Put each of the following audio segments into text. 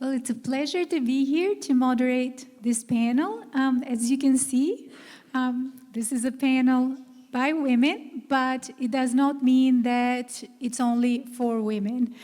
Well, it's a pleasure to be here to moderate this panel. As you can see, this is a panel by women, but it does not mean that it's only for women.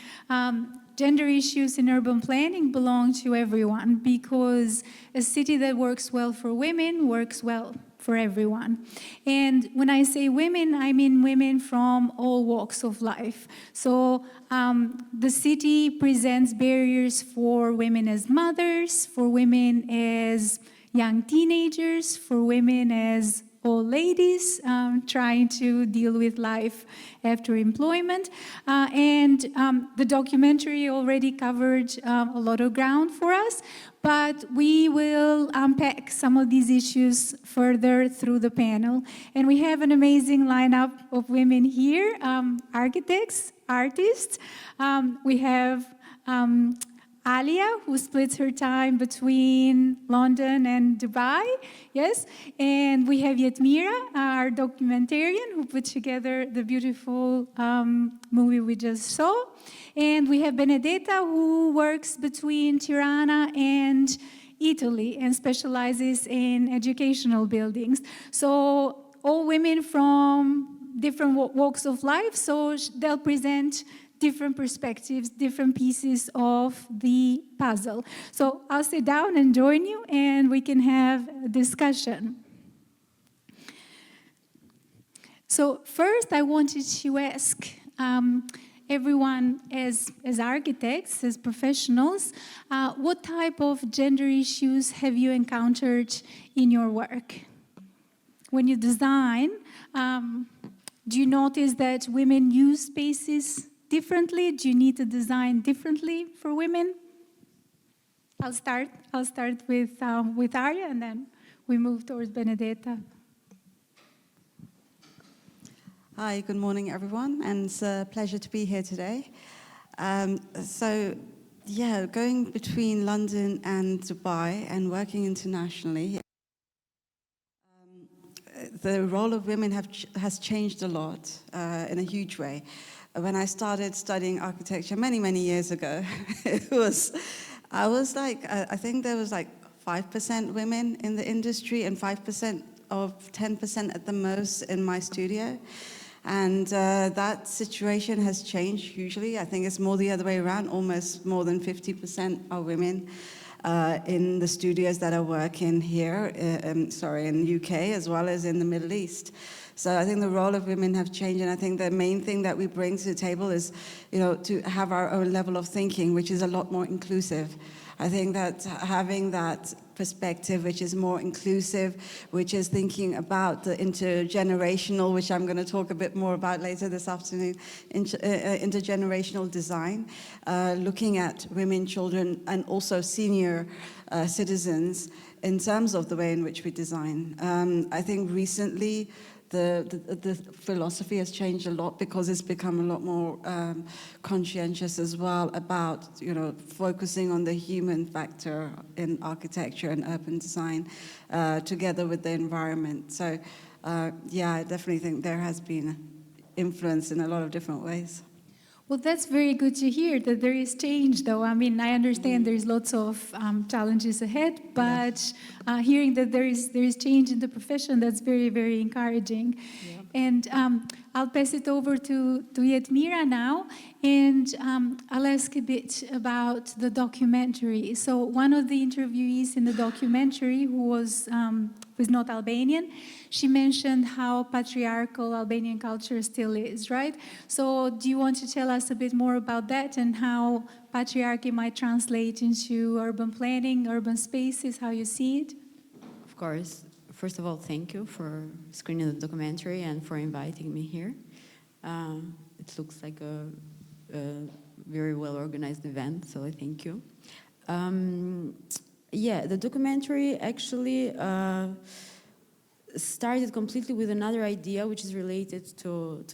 Gender issues in urban planning belong to everyone because a city that works well for women works well for everyone. And when I say women, I mean women from all walks of life. So the city presents barriers for women as mothers, for women as young teenagers, for women as old ladies trying to deal with life after employment. The documentary already covered a lot of ground for us, but we will unpack some of these issues further through the panel. And we have an amazing lineup of women here, architects, artists. We have Alia, who splits her time between London and Dubai, yes? And we have Jetmira, our documentarian, who put together the beautiful movie we just saw. And we have Benedetta, who works between Tirana and Italy and specializes in educational buildings. So all women from different walks of life, so they'll present different perspectives, different pieces of the puzzle. So I'll sit down and join you, and we can have a discussion. So first, I wanted to ask everyone as architects, as professionals, what type of gender issues have you encountered in your work? When you design, do you notice that women use spaces differently? Do you need to design differently for women? I'll start with Alia, and then we move towards Benedetta. Hi, good morning, everyone, and it's a pleasure to be here today. Going between London and Dubai and working internationally, the role of women has changed a lot in a huge way. When I started studying architecture many years ago, I think there was like 5% women in the industry and 5% of 10% at the most in my studio. And that situation has changed hugely. I think it's more the other way around. Almost more than 50% are women in the studios that I work in here, in the UK, as well as in the Middle East. So I think the role of women have changed, and I think the main thing that we bring to the table is, to have our own level of thinking, which is a lot more inclusive. I think that having that perspective, which is more inclusive, which is thinking about the intergenerational, which I'm going to talk a bit more about later this afternoon, intergenerational design, looking at women, children, and also senior citizens in terms of the way in which we design. I think recently, the philosophy has changed a lot because it's become a lot more conscientious as well about, focusing on the human factor in architecture and urban design together with the environment. So, I definitely think there has been influence in a lot of different ways. Well, that's very good to hear that there is change, though. I mean, I understand there's lots of challenges ahead, but hearing that there is change in the profession, that's very, very encouraging. Yeah. And I'll pass it over to Jetmira now, and I'll ask a bit about the documentary. So one of the interviewees in the documentary, who was not Albanian, she mentioned how patriarchal Albanian culture still is, right? So do you want to tell us a bit more about that and how patriarchy might translate into urban planning, urban spaces, how you see it? Of course. First of all, thank you for screening the documentary and for inviting me here. It looks like a very well-organized event, so I thank you. The documentary actually started completely with another idea which is related to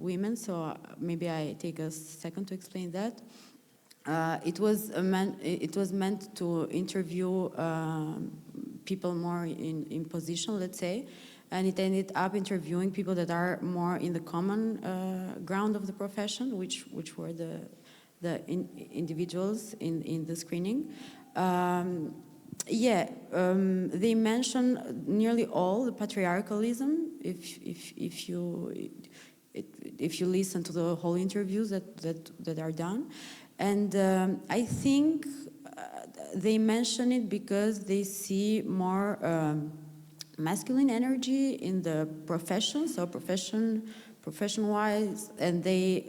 women, so maybe I take a second to explain that. It was meant to interview people more in position, let's say, and it ended up interviewing people that are more in the common ground of the profession, which were the individuals in the screening. They mention nearly all the patriarchalism. If you listen to the whole interviews that are done, and I think they mention it because they see more masculine energy in the profession, so profession-wise, and they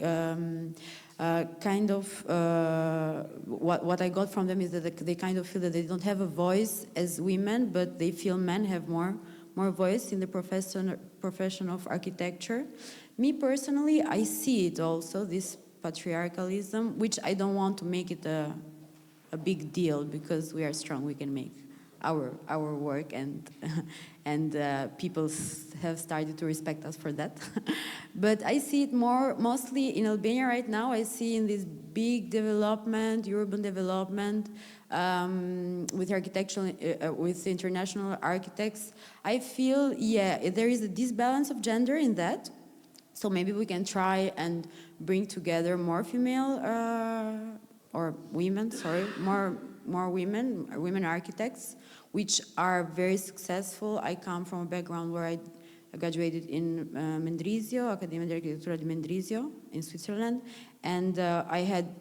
what I got from them is that they kind of feel that they don't have a voice as women, but they feel men have more voice in the profession of architecture. Me personally, I see it also, this patriarchalism, which I don't want to make it a big deal, because we are strong, we can make our work, and people have started to respect us for that. But I see it mostly in Albania right now. I see in this big development, urban development, with architectural, with international architects. I feel, there is a disbalance of gender in that. So maybe we can try and bring together more female or women, more women architects, which are very successful. I come from a background where I graduated in Mendrisio, Accademia di Architettura di Mendrisio in Switzerland, and I had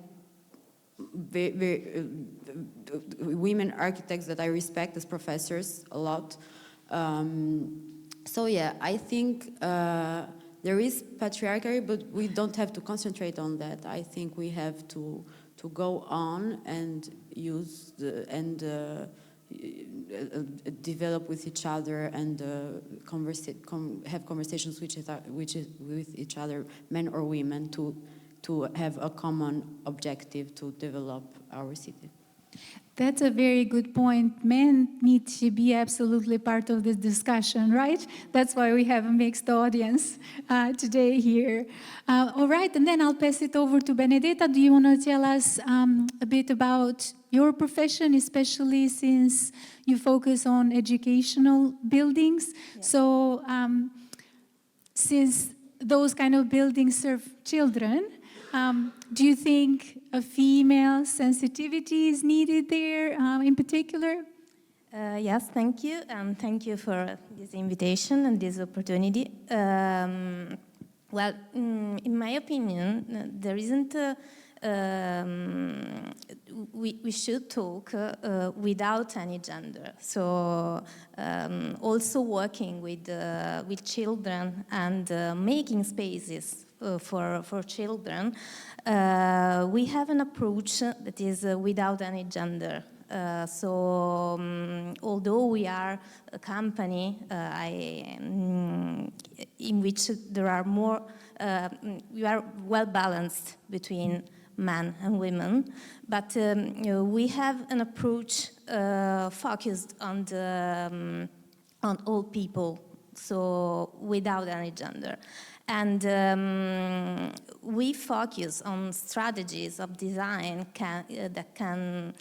very women architects that I respect as professors a lot. I think there is patriarchy, but we don't have to concentrate on that. I think we have to go on and use develop with each other and have conversations with each other, men or women, to have a common objective to develop our city. That's a very good point. Men need to be absolutely part of this discussion, right? That's why we have a mixed audience today here. All right, and then I'll pass it over to Benedetta. Do you want to tell us a bit about your profession, especially since you focus on educational buildings? Yeah. So since those kind of buildings serve children, do you think a female sensitivity is needed there in particular? Yes, thank you, and thank you for this invitation and this opportunity. Well, in my opinion, there isn't we should talk without any gender. So also working with children and making spaces for children, we have an approach that is without any gender. Although we are a company in which there are more, we are well balanced between men and women, but we have an approach focused on all people, so without any gender. And we focus on strategies of design that can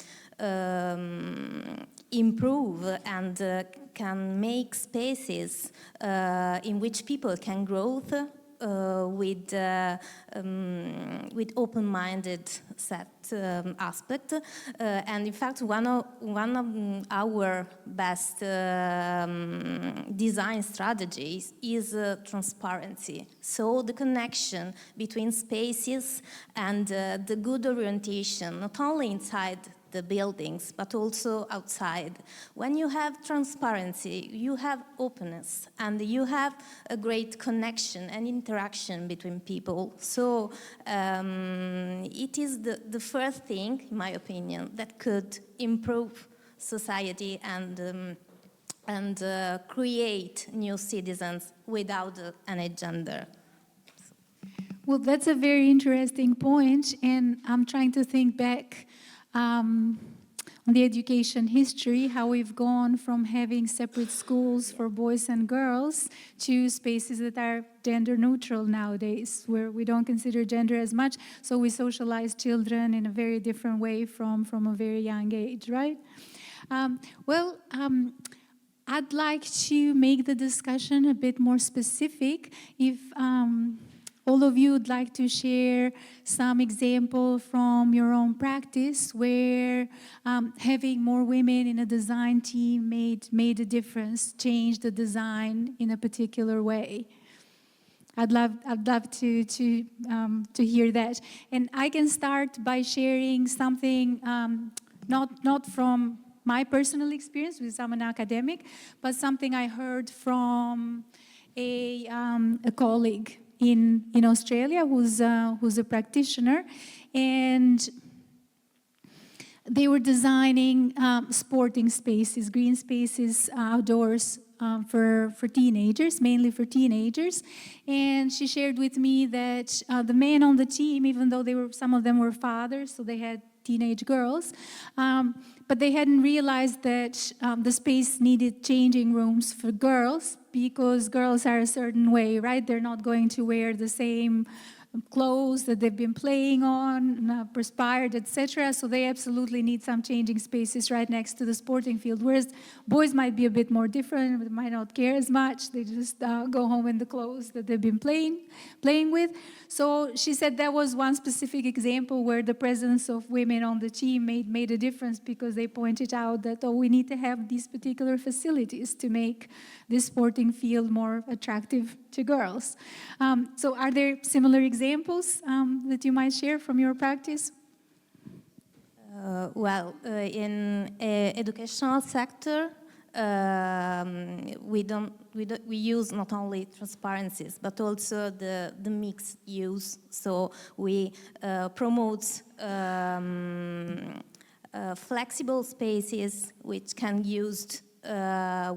improve and can make spaces in which people can grow with open-minded set aspect. And in fact, one of our best design strategies is transparency. So the connection between spaces and the good orientation, not only inside the buildings, but also outside. When you have transparency, you have openness, and you have a great connection and interaction between people. So it is the first thing, in my opinion, that could improve society and create new citizens without any gender. Well, that's a very interesting point, and I'm trying to think back on the education history, how we've gone from having separate schools for boys and girls to spaces that are gender neutral nowadays, where we don't consider gender as much, so we socialize children in a very different way from a very young age, right? I'd like to make the discussion a bit more specific. If all of you would like to share some example from your own practice where having more women in a design team made a difference, changed the design in a particular way. I'd love to hear that. And I can start by sharing something not from my personal experience, because I'm an academic, but something I heard from a colleague in Australia who's a practitioner, and they were designing sporting spaces, green spaces outdoors for teenagers, mainly for teenagers. And she shared with me that the men on the team, even though some of them were fathers, so they had teenage girls, but they hadn't realized that the space needed changing rooms for girls, because girls are a certain way, right? They're not going to wear the same clothes that they've been playing on, perspired, etc. So they absolutely need some changing spaces right next to the sporting field. Whereas boys might be a bit more different, but might not care as much. They just go home in the clothes that they've been playing with. So she said that was one specific example where the presence of women on the team made a difference, because they pointed out that, oh, we need to have these particular facilities to make this sporting field more attractive to girls. So are there similar examples that you might share from your practice? In educational sector, we use not only transparencies but also the mixed use. So we promote flexible spaces which can used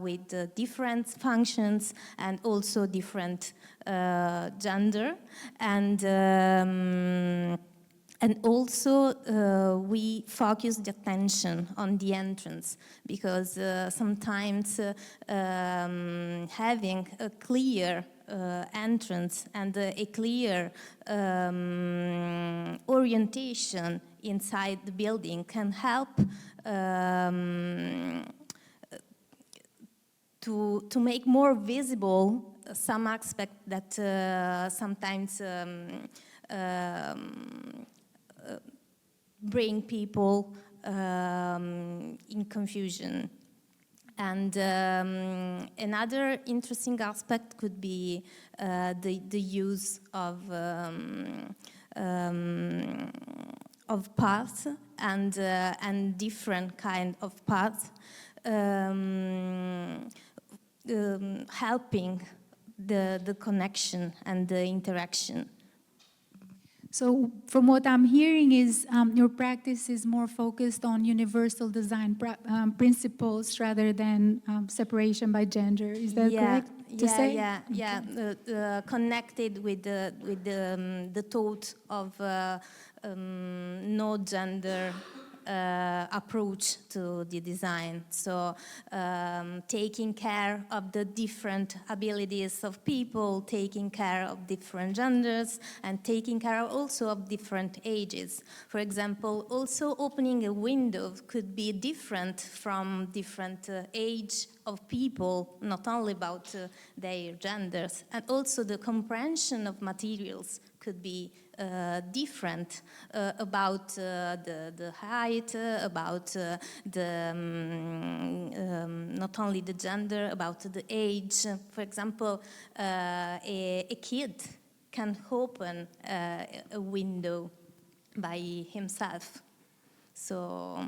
with different functions and also different gender, and also we focus the attention on the entrance, because sometimes having a clear entrance and a clear orientation inside the building can help to make more visible some aspect that sometimes bring people in confusion. And another interesting aspect could be the use of paths and different kind of paths, helping the connection and the interaction. So from what I'm hearing is your practice is more focused on universal design principles rather than separation by gender. Is that correct to say? Yeah. Connected with the thought of no gender approach to the design. So taking care of the different abilities of people, taking care of different genders, and taking care also of different ages. For example, also opening a window could be different from different age of people, not only about their genders, and also the comprehension of materials could be different about the height, about not only the gender, about the age. For example, a kid can open a window by himself. So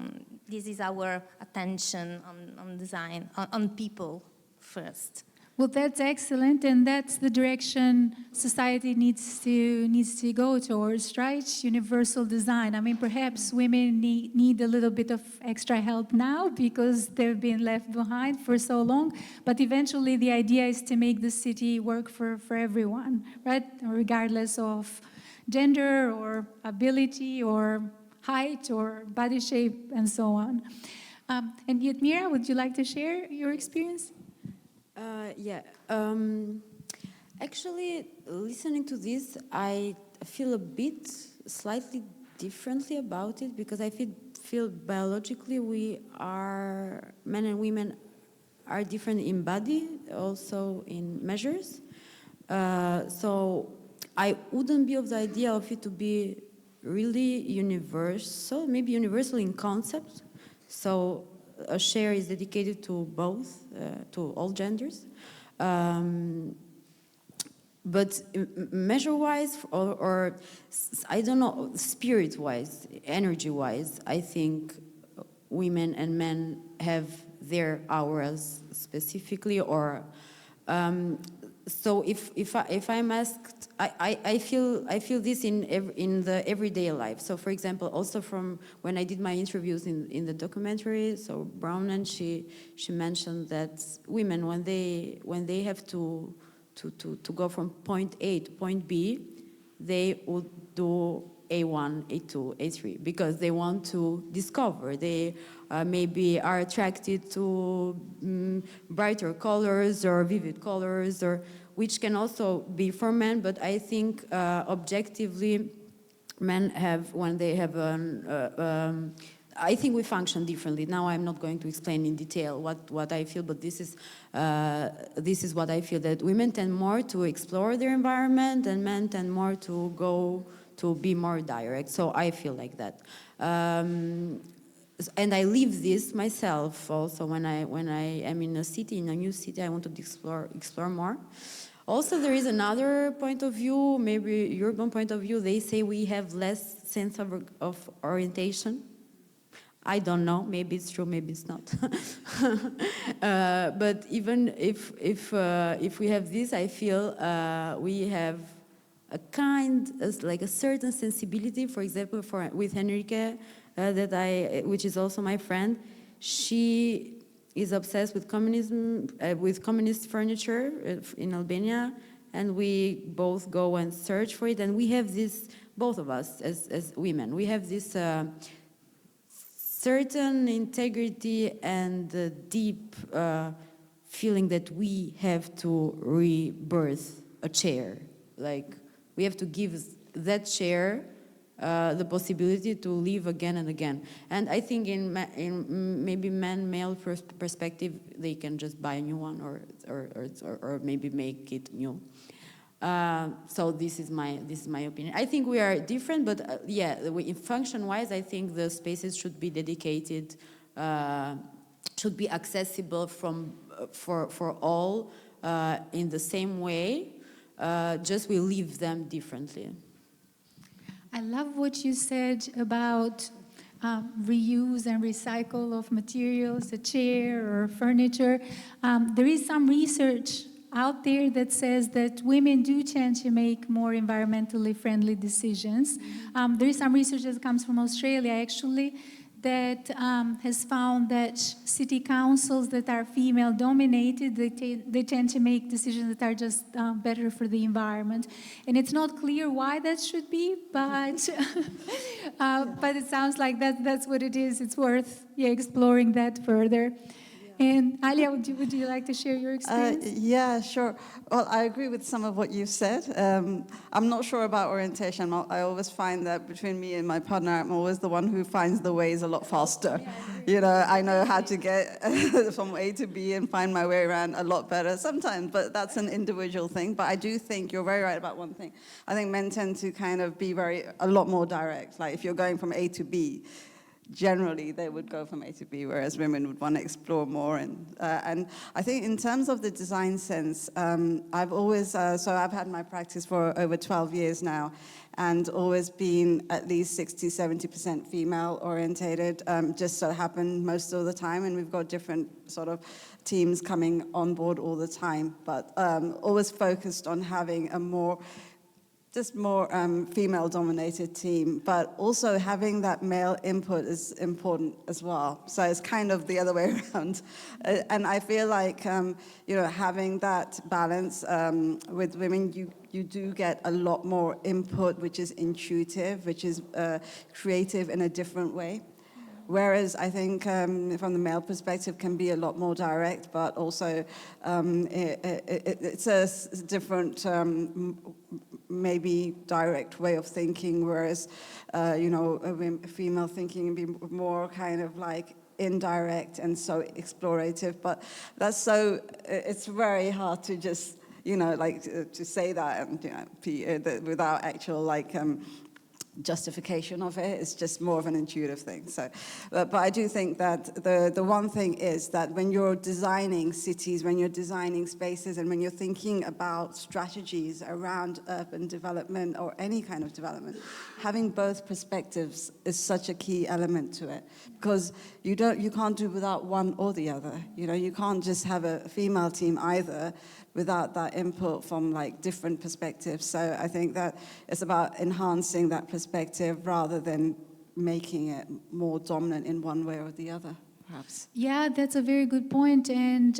this is our attention on design, on people first. Well, that's excellent, and that's the direction society needs to go towards, right? Universal design. I mean, perhaps women need a little bit of extra help now because they've been left behind for so long, but eventually the idea is to make the city work for everyone, right? Regardless of gender or ability or height or body shape and so on. And Jetmira, would you like to share your experience? Actually, listening to this, I feel a bit slightly differently about it, because I feel biologically men and women are different in body, also in measures. So I wouldn't be of the idea of it to be really universal, maybe universal in concept. So a share is dedicated to both, to all genders. But measure-wise, or I don't know, spirit-wise, energy-wise, I think women and men have their auras specifically, or so if I'm asked, I feel this in the everyday life. So for example, also from when I did my interviews in the documentary, so Brown, and she mentioned that women, when they have to go from point A to point B, they would do A1, A2, A3, because they want to discover. They maybe are attracted to brighter colors or vivid colors, or which can also be for men, but I think objectively men have, when they have I think we function differently. Now I'm not going to explain in detail what I feel, but this is what I feel, that women tend more to explore their environment and men tend more to go to be more direct. So I feel like that. And I live this myself also when I am in a city, in a new city, I want to explore more. Also, there is another point of view, maybe urban point of view. They say we have less sense of orientation. I don't know. Maybe it's true. Maybe it's not. But even if we have this, I feel we have a like a certain sensibility. For example, with Henrike, which is also my friend, she is obsessed with communism, with communist furniture in Albania, and we both go and search for it. And we have this, both of us as women, we have this certain integrity and deep feeling that we have to rebirth a chair. Like, we have to give that chair the possibility to live again and again. And I think in maybe male perspective, they can just buy a new one or maybe make it new. So this is my opinion. I think we are different, but yeah, in function-wise, I think the spaces should be dedicated, should be accessible for all in the same way. Just we leave them differently. I love what you said about reuse and recycle of materials, a chair or furniture. There is some research out there that says that women do tend to make more environmentally friendly decisions. There is some research that comes from Australia, actually, that has found that city councils that are female-dominated, they tend to make decisions that are just better for the environment. And it's not clear why that should be, but but it sounds like that's what it is. It's worth exploring that further. And Alia, would you like to share your experience? Yeah, sure. Well, I agree with some of what you said. I'm not sure about orientation. I always find that between me and my partner, I'm always the one who finds the ways a lot faster. I know how to get from A to B and find my way around a lot better sometimes, but that's an individual thing. But I do think you're very right about one thing. I think men tend to kind of be a lot more direct. Like if you're going from A to B, generally they would go from A to B, whereas women would want to explore more. And I think in terms of the design sense, I've always, so I've had my practice for over 12 years now, and always been at least 60-70% female orientated, just so happened most of the time, and we've got different sort of teams coming on board all the time, but always focused on having a more female-dominated team, but also having that male input is important as well. So it's kind of the other way around. And I feel like, having that balance with women, you do get a lot more input, which is intuitive, which is creative in a different way. Whereas I think from the male perspective can be a lot more direct, but also it's a different, maybe direct way of thinking, whereas, a female thinking can be more kind of like indirect and so explorative. But it's very hard to just to say that and without actual justification of it. It's just more of an intuitive thing. So, but I do think that the one thing is that when you're designing cities, when you're designing spaces, and when you're thinking about strategies around urban development or any kind of development, having both perspectives is such a key element to it, because you can't do without one or the other. You can't just have a female team either without that input from different perspectives. So I think that it's about enhancing that perspective rather than making it more dominant in one way or the other, perhaps. Yeah, that's a very good point. And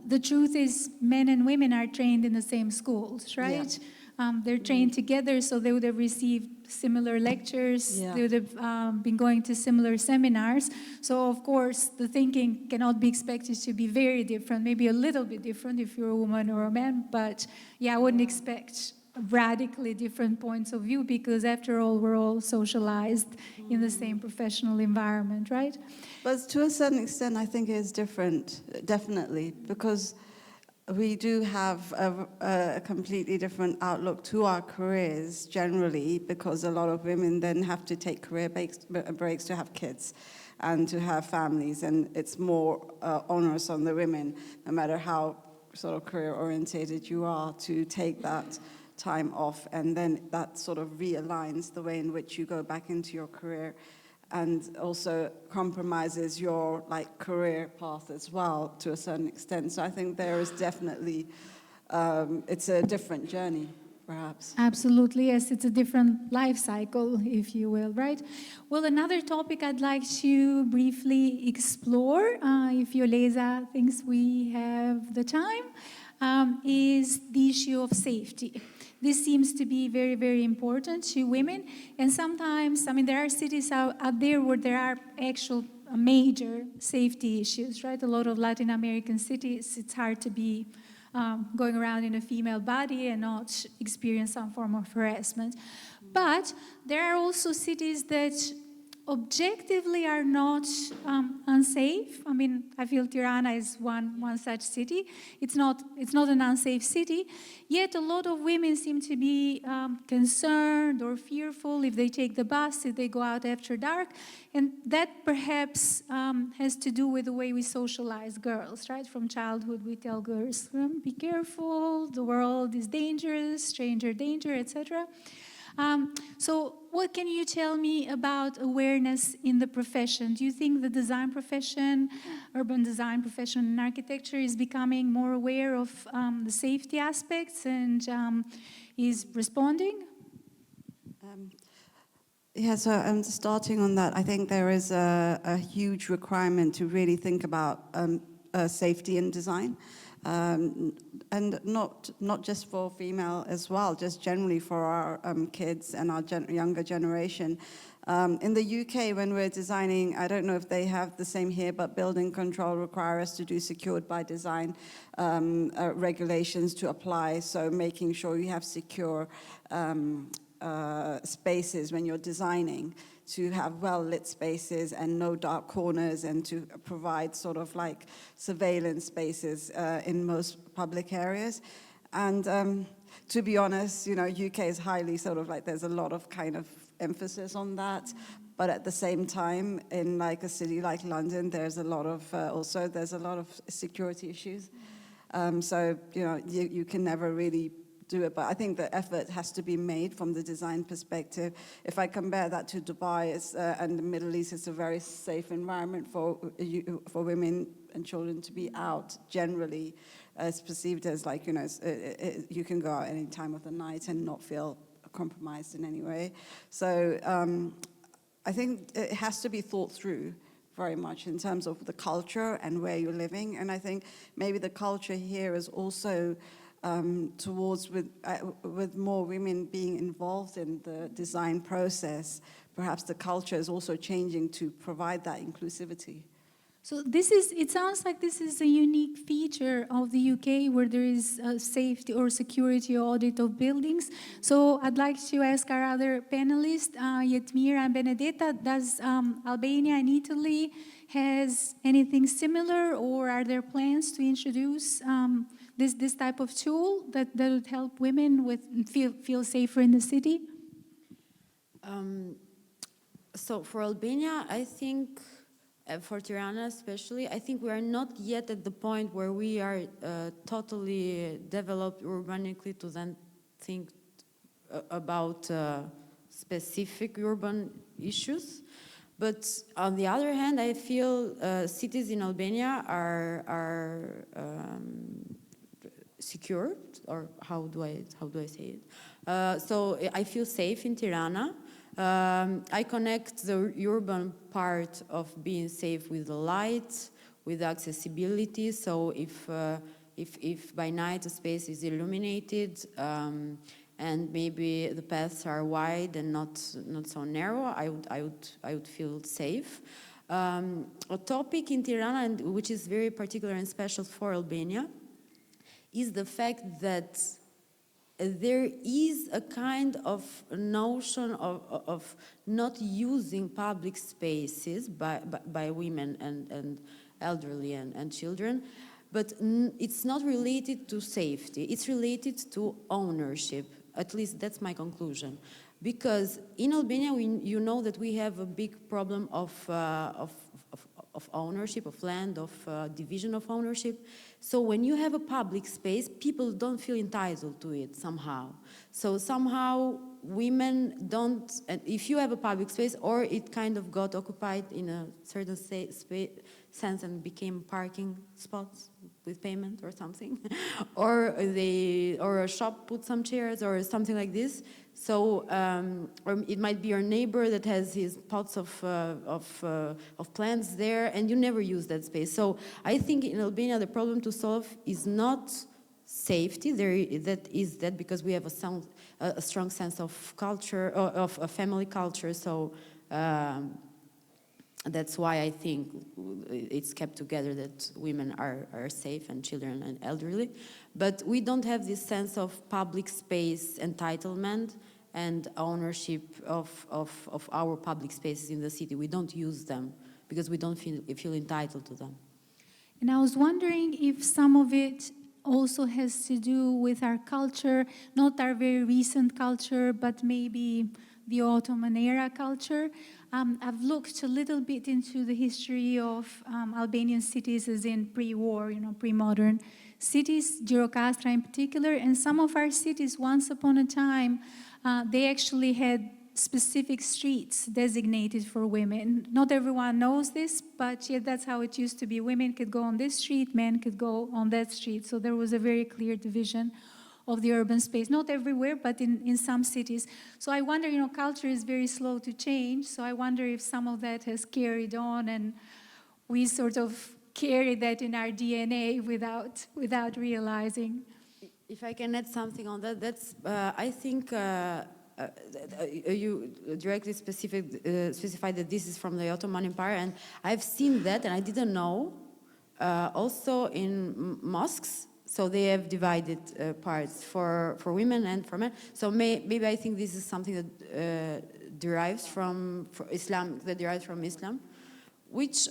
the truth is, men and women are trained in the same schools, right? Yeah. They're trained together, so they would have received similar lectures. Yeah. They would have been going to similar seminars. So, of course, the thinking cannot be expected to be very different, maybe a little bit different if you're a woman or a man. But, yeah, I wouldn't expect radically different points of view, because, after all, we're all socialized in the same professional environment, right? But to a certain extent, I think it is different, definitely, because we do have a completely different outlook to our careers generally, because a lot of women then have to take career breaks to have kids and to have families, and it's more onerous on the women, no matter how sort of career orientated you are, to take that time off, and then that sort of realigns the way in which you go back into your career, and also compromises your career path as well to a certain extent. So I think there is definitely, it's a different journey, perhaps. Absolutely, yes, it's a different life cycle, if you will, right? Well, another topic I'd like to briefly explore, if Yoleza thinks we have the time, is the issue of safety. This seems to be very, very important to women. And sometimes, there are cities out there where there are actual major safety issues, right? A lot of Latin American cities, it's hard to be going around in a female body and not experience some form of harassment. But there are also cities that objectively are not unsafe. I feel Tirana is one such city. It's not an unsafe city, yet a lot of women seem to be concerned or fearful if they take the bus, if they go out after dark, and that perhaps has to do with the way we socialize girls, right? From childhood we tell girls, be careful, the world is dangerous, stranger danger, etc. So what can you tell me about awareness in the profession? Do you think the design profession, urban design profession and architecture is becoming more aware of the safety aspects and is responding? Yeah, so starting on that, I think there is a huge requirement to really think about safety in design. And not just for female as well, just generally for our kids and our younger generation. In the UK, when we're designing, I don't know if they have the same here, but building control require us to do secured by design regulations to apply. So making sure you have secure spaces when you're designing, to have well-lit spaces and no dark corners, and to provide sort of surveillance spaces in most public areas. And to be honest, UK is highly sort of there's a lot of kind of emphasis on that. But at the same time, in a city like London, there's a lot of security issues. So, you can never really do it, but I think the effort has to be made from the design perspective. If I compare that to Dubai and the Middle East, it's a very safe environment for women and children to be out. Generally, it's perceived as you can go out any time of the night and not feel compromised in any way. So I think it has to be thought through very much in terms of the culture and where you're living. And I think maybe the culture here is also towards with more women being involved in the design process. Perhaps the culture is also changing to provide that inclusivity. So it sounds like this is a unique feature of the UK, where there is a safety or security audit of buildings. So I'd like to ask our other panelists, Jetmira and Benedetta, does Albania and Italy has anything similar, or are there plans to introduce this type of tool that would help women with feel safer in the city? So for Albania, I think, for Tirana especially, I think we are not yet at the point where we are totally developed urbanically to then think about specific urban issues. But on the other hand, I feel cities in Albania are secured, or how do I say it? So I feel safe in Tirana. I connect the urban part of being safe with the light, with accessibility. So if by night a space is illuminated and maybe the paths are wide and not so narrow, I would feel safe. A topic in Tirana, and which is very particular and special for Albania, is the fact that there is a kind of notion of not using public spaces by women and elderly and children, but it's not related to safety, it's related to ownership. At least that's my conclusion. Because in Albania, you know that we have a big problem of ownership, of land, of division of ownership. So when you have a public space, people don't feel entitled to it somehow. So somehow women don't, and if you have a public space, or it kind of got occupied in a certain sense and became parking spots with payment or something, or a shop put some chairs or something like this. So, or it might be your neighbor that has his pots of plants there, and you never use that space. So I think in Albania the problem to solve is not safety. That because we have a strong sense of culture, of a family culture. So that's why I think it's kept together that women are safe and children and elderly. But we don't have this sense of public space entitlement and ownership of our public spaces in the city. We don't use them because we don't feel entitled to them. And I was wondering if some of it also has to do with our culture, not our very recent culture, but maybe the Ottoman era culture. I've looked a little bit into the history of Albanian cities as in pre-war, pre-modern cities, Gjirokastra in particular, and some of our cities, once upon a time, they actually had specific streets designated for women. Not everyone knows this, but yet that's how it used to be. Women could go on this street, men could go on that street. So there was a very clear division of the urban space, not everywhere, but in some cities. So I wonder, culture is very slow to change, so I wonder if some of that has carried on and we sort of carry that in our DNA without realizing. If I can add something on that, that's, I think you directly specified that this is from the Ottoman Empire, and I've seen that, and I didn't know, also in mosques. So they have divided parts for women and for men. So maybe I think this is something that derives from Islam, which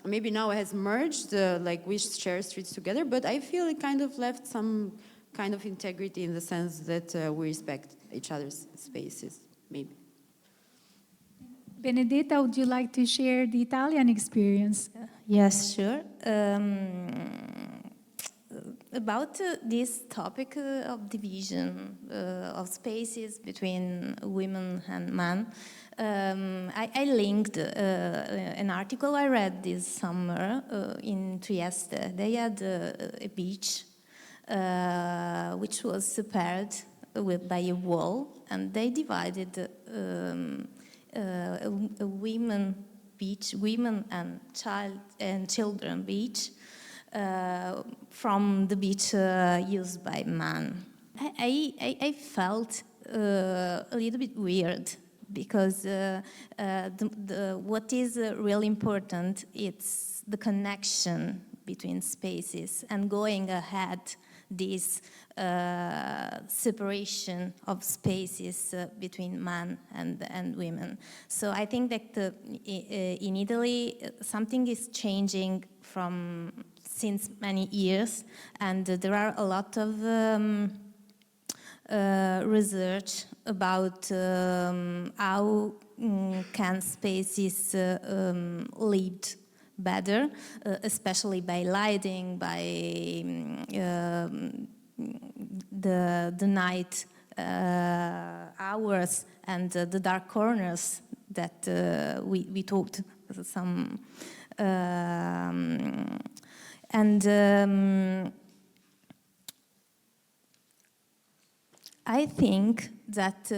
maybe now has merged, like we share streets together, but I feel it kind of left some kind of integrity in the sense that we respect each other's spaces, maybe. Benedetta, would you like to share the Italian experience? Yes, sure. About this topic of division of spaces between women and men, I linked an article I read this summer in Trieste. They had a beach which was separated by a wall, and they divided a women beach, women and children beach, from the beach used by men. I felt a little bit weird because what is really important, it's the connection between spaces and going ahead this separation of spaces between men and women. So I think that in Italy something is changing since many years, and there are a lot of research about how can spaces lived better, especially by lighting, by the night hours and the dark corners that we talked some. I think that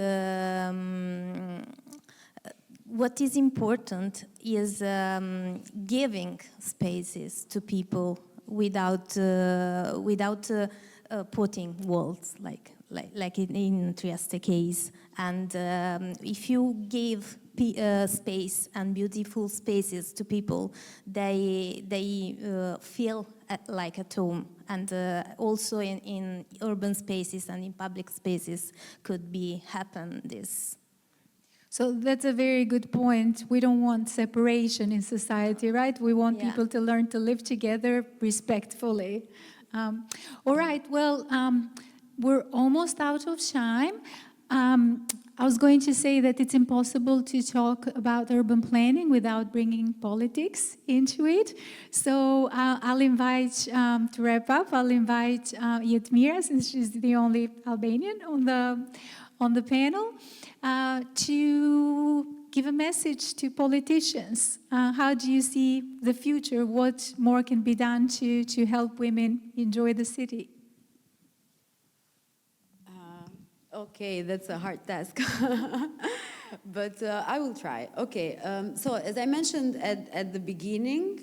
what is important is giving spaces to people without putting walls, like in Trieste case. And if you give space and beautiful spaces to people, they feel like at home. And also in urban spaces and in public spaces could happen this. So that's a very good point. We don't want separation in society, right? We want people to learn to live together respectfully. All right, well, we're almost out of time. I was going to say that it's impossible to talk about urban planning without bringing politics into it. So I'll invite, to wrap up, I'll invite Jetmira, since she's the only Albanian on the panel, to give a message to politicians. How do you see the future? What more can be done to help women enjoy the city? Okay, that's a hard task, but I will try. Okay, so as I mentioned at the beginning,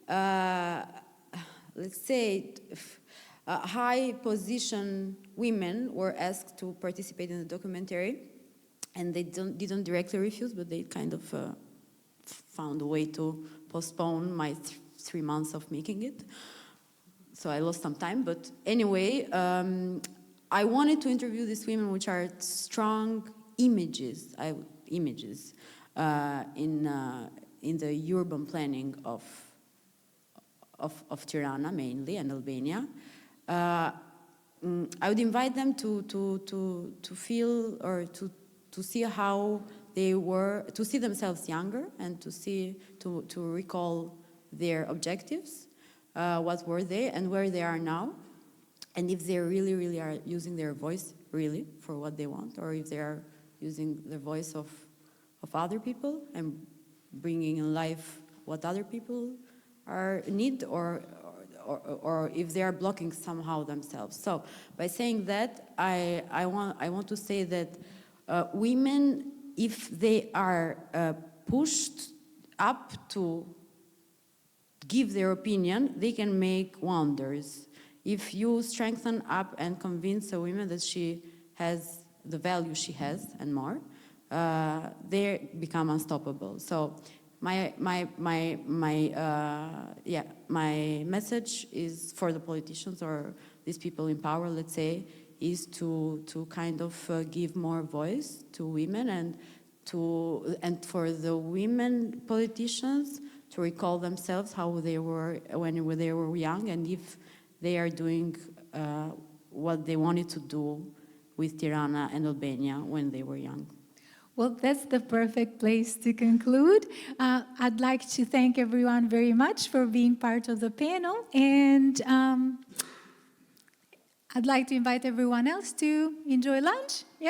let's say high-position women were asked to participate in the documentary, and they didn't directly refuse, but they kind of found a way to postpone my 3 months of making it. So I lost some time, but anyway, I wanted to interview these women, which are strong images in the urban planning of Tirana mainly and Albania. I would invite them to feel or to see how they were, to see themselves younger and to recall their objectives, what were they and where they are now. And if they really are using their voice really for what they want, or if they are using the voice of other people and bringing in life what other people need, or if they are blocking somehow themselves. So by saying that, I want to say that women, if they are pushed up to give their opinion, they can make wonders. If you strengthen up and convince a woman that she has the value she has and more, they become unstoppable. So my message is for the politicians or these people in power, let's say, is to kind of give more voice to women and for the women politicians to recall themselves how they were when they were young, and if they are doing what they wanted to do with Tirana and Albania when they were young. Well, that's the perfect place to conclude. I'd like to thank everyone very much for being part of the panel, and I'd like to invite everyone else to enjoy lunch. Yeah.